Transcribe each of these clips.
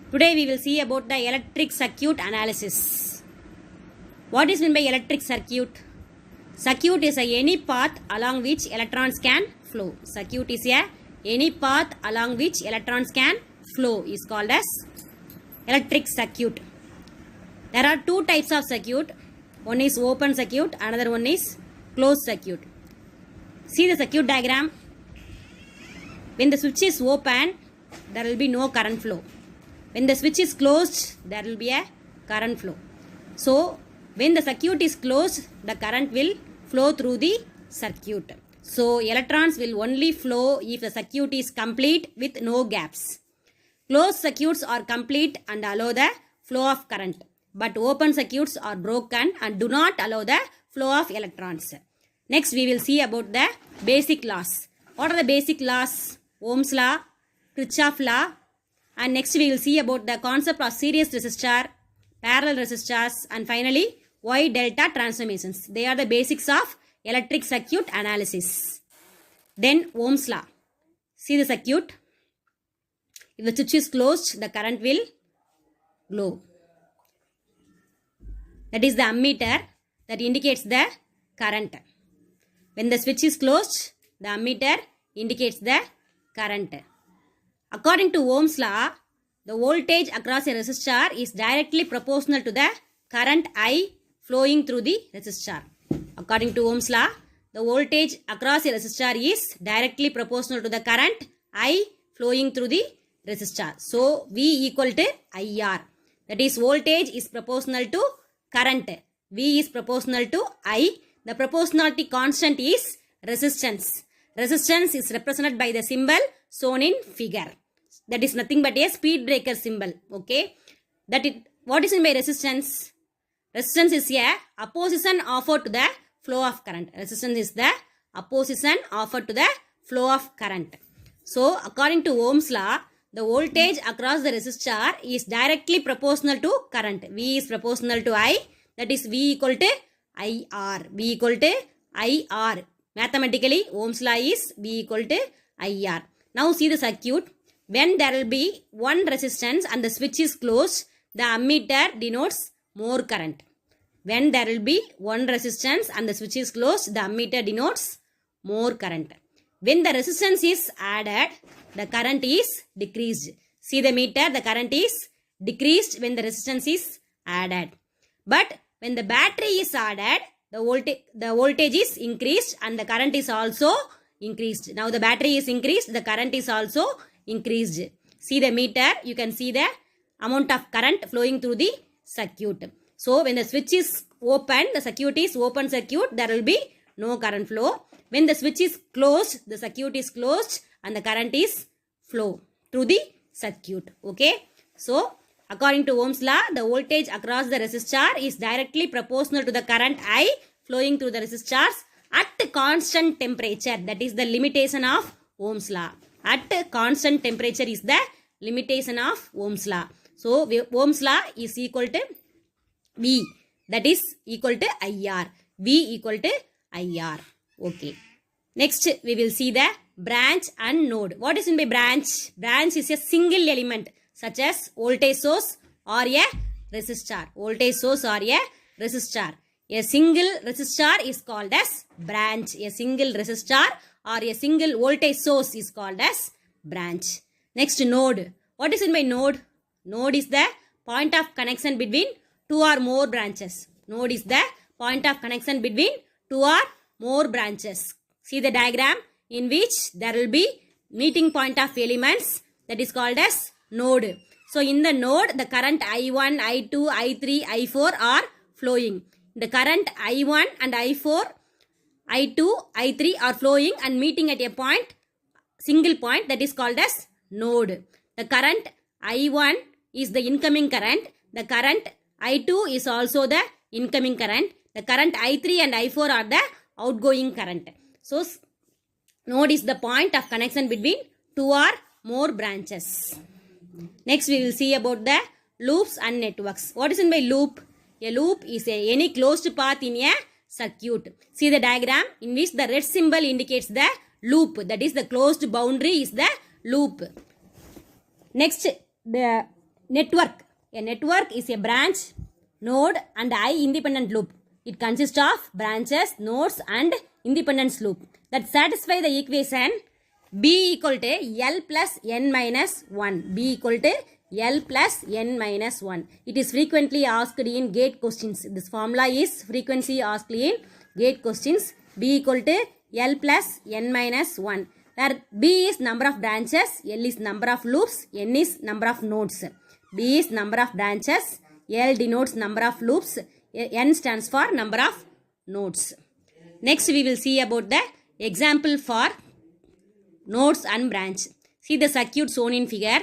Today we will see about the electric circuit analysis. What is meant by electric circuit? Circuit is any path along which electrons can flow. Circuit is any path along which electrons can flow is called as electric circuit. There are two types of circuit. One is open circuit, another one is closed circuit. See the circuit diagram. When the switch is open, there will be no current flow. When the switch is closed, there will be a current flow. So, when the circuit is closed, the current will flow through the circuit. So, electrons will only flow if the circuit is complete with no gaps. Closed circuits are complete and allow the flow of current. But open circuits are broken and do not allow the flow of electrons. Next, we will see about the basic laws. What are the basic laws? Ohm's law, Kirchhoff's law. And next we will see about the concept of series resistor, parallel resistors, and finally Y delta transformations. They are the basics of electric circuit analysis. Then Ohm's law. See the circuit. If the switch is closed, the current will glow. That is the ammeter that indicates the current. When the switch is closed, the ammeter indicates the current. According to Ohm's law, the voltage across a resistor is directly proportional to the current I flowing through the resistor. According to Ohm's law, the voltage across a resistor is directly proportional to the current I flowing through the resistor. So, V equal to IR. That is, voltage is proportional to current. V is proportional to I. The proportionality constant is resistance. Resistance is represented by the symbol shown in figure. That is nothing but a speed breaker symbol. Okay. What is meant by resistance? Resistance is a opposition offered to the flow of current. Resistance is the opposition offered to the flow of current. So, according to Ohm's law, the voltage across the resistor is directly proportional to current. V is proportional to I. That is V equal to IR. V equal to IR. Mathematically, Ohm's law is V equal to IR. Now see the circuit. When there will be one resistance and the switch is closed, the ammeter denotes more current. When there will be one resistance and the switch is closed, the ammeter denotes more current. When the resistance is added, the current is decreased. See the meter, the current is decreased when the resistance is added. But when the battery is added, the voltage is increased and the current is also increased. Now the battery is increased, the current is also increased. See the meter, you can see the amount of current flowing through the circuit. So when the switch is open, the circuit is open circuit, there will be no current flow. When the switch is closed, the circuit is closed and the current is flow through the circuit. Okay. So according to Ohm's law, the voltage across the resistor is directly proportional to the current I flowing through the resistors at constant temperature. That is the limitation of Ohm's law. At constant temperature is the limitation of Ohm's law. So, Ohm's law is equal to V. That is equal to IR. V equal to IR. Okay. Next, we will see the branch and node. What is meant by branch? Branch is a single element such as voltage source or a resistor. Voltage source or a resistor. A single resistor is called as branch. A single resistor or a single voltage source is called as branch. Next, node. What is meant by node? Node is the point of connection between two or more branches. Node is the point of connection between two or more branches. See the diagram in which there will be meeting point of elements, that is called as node. So, in the node, the current I1, I2, I3, I4 are flowing. The current I1 and I4, I2, I3 are flowing and meeting at a point, single point, that is called as node. The current I1 is the incoming current. The current I2 is also the incoming current. The current I3 and I4 are the outgoing current. So, node is the point of connection between two or more branches. Next, we will see about the loops and networks. What is meant by loop? A loop is any closed path in a circuit. See the diagram in which the red symbol indicates the loop. That is, the closed boundary is the loop. Next, the network. A network is a branch, node and I independent loop. It consists of branches, nodes and independent loop that satisfy the equation B equal to L plus N minus 1. B equal to L plus N minus 1. It is frequently asked in gate questions. This formula is frequently asked in gate questions. B equal to L plus N minus 1. Where B is number of branches, L is number of loops, N is number of nodes. B is number of branches, L denotes number of loops, N stands for number of nodes. Next we will see about the example for nodes and branch. See the circuit shown in figure.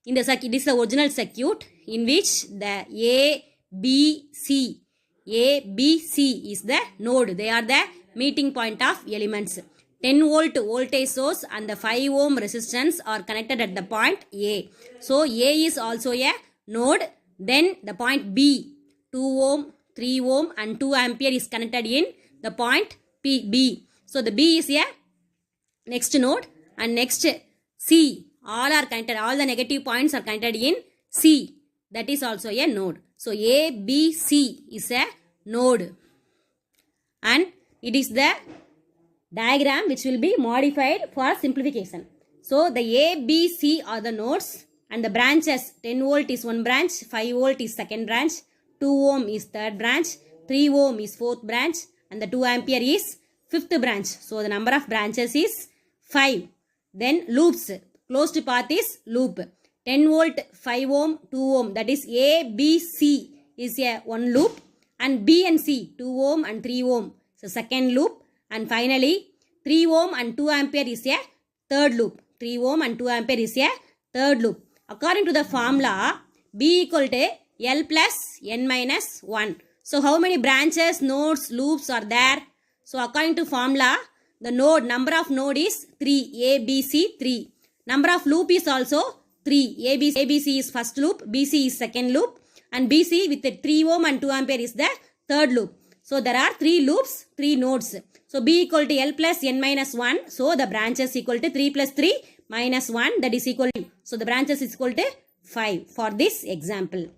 In the circuit, this is the original circuit in which the A, B, C is the node. They are the meeting point of elements. 10 volt voltage source and the 5 ohm resistance are connected at the point A. So A is also a node. Then the point B, 2 ohm, 3 ohm and 2 ampere is connected in the point B. So the B is a next node and next C. All are connected. All the negative points are connected in C. That is also a node. So A, B, C is a node. And it is the diagram which will be modified for simplification. So the A, B, C are the nodes and the branches. 10 volt is one branch, 5 volt is second branch, 2 ohm is third branch, 3 ohm is fourth branch and the 2 ampere is fifth branch. So the number of branches is 5. Then loops. Closed path is loop. 10 volt, 5 ohm, 2 ohm. That is A, B, C is a one loop. And B and C, 2 ohm and 3 ohm. So second loop. And finally, 3 ohm and 2 ampere is a third loop. 3 ohm and 2 ampere is a third loop. According to the formula, B equal to L plus N minus 1. So how many branches, nodes, loops are there? So according to formula, the node, number of node is 3. A, B, C, 3. Number of loop is also 3. ABC is first loop, BC is second loop and BC with the 3 ohm and 2 ampere is the third loop. So there are 3 loops, 3 nodes. So B equal to L plus N minus 1. So the branches equal to 3 plus 3 minus 1, that is equal to. So the branches is equal to 5 for this example.